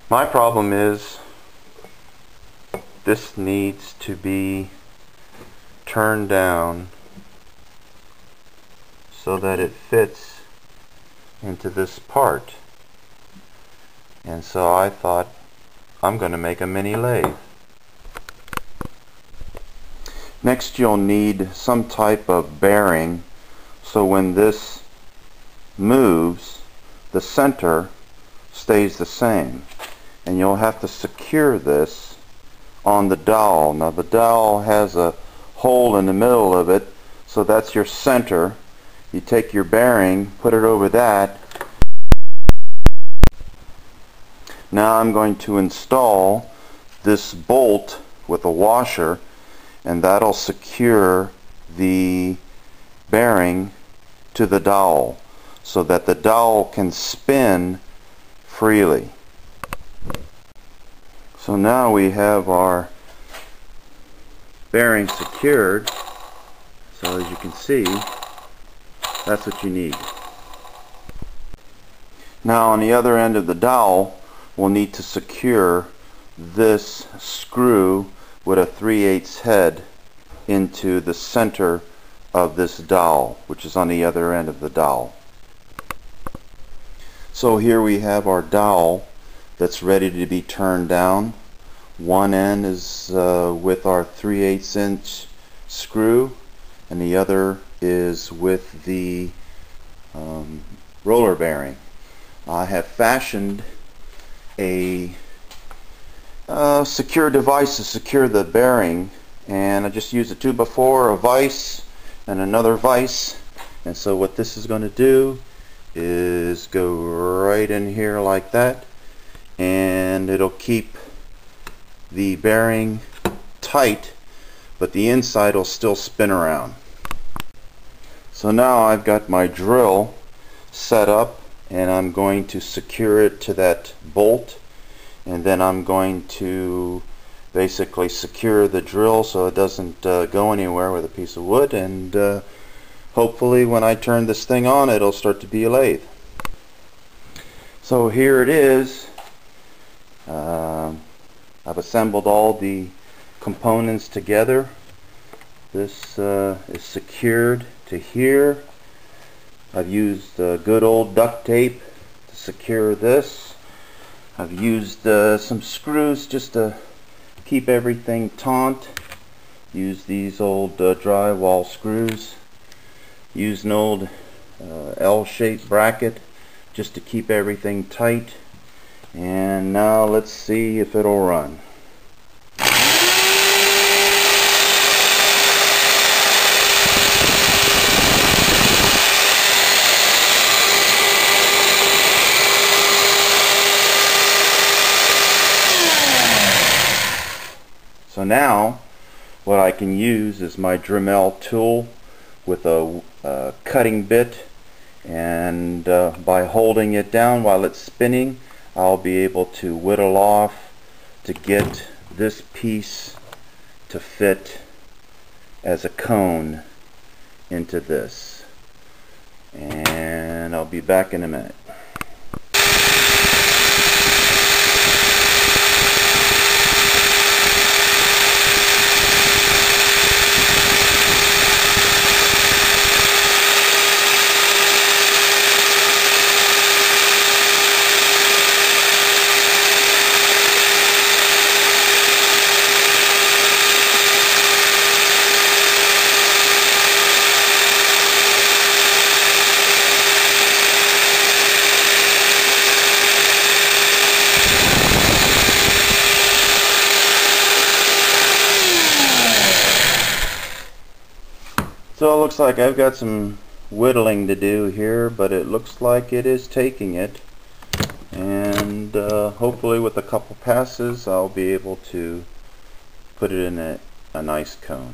My problem is this needs to be turned down so that it fits into this part. And so I thought, I'm going to make a mini lathe. Next, you'll need some type of bearing so when this moves, the center stays the same. And you'll have to secure this on the dowel. Now the dowel has a hole in the middle of it, so that's your center. You take your bearing, put it over that. Now I'm going to install this bolt with a washer, and that'll secure the bearing to the dowel so that the dowel can spin freely. So now we have our bearing secured. So as you can see, that's what you need. Now on the other end of the dowel, we'll need to secure this screw with a 3/8 head into the center of this dowel, which is on the other end of the dowel. So here we have our dowel that's ready to be turned down. One end is with our 3/8 inch screw, and the other is with the roller bearing. I have fashioned a secure device to secure the bearing, and I just used a 2x4, a vise, and another vise. And so what this is going to do is go right in here like that, and it'll keep the bearing tight, but the inside will still spin around. So now I've got my drill set up, and I'm going to secure it to that bolt, and then I'm going to basically secure the drill so it doesn't go anywhere with a piece of wood, and hopefully when I turn this thing on, it'll start to be a lathe. So here it is. I've assembled all the components together. This is secured to here. I've used good old duct tape to secure this. I've used some screws just to keep everything taut. Used these old drywall screws. Used an old L-shaped bracket just to keep everything tight. And now let's see if it'll run. So now what I can use is my Dremmel tool with a cutting bit, and by holding it down while it's spinning, I'll be able to whittle off to get this piece to fit as a cone into this. And I'll be back in a minute. So it looks like I've got some whittling to do here, but it looks like it is taking it, and hopefully with a couple passes I'll be able to put it in a nice cone.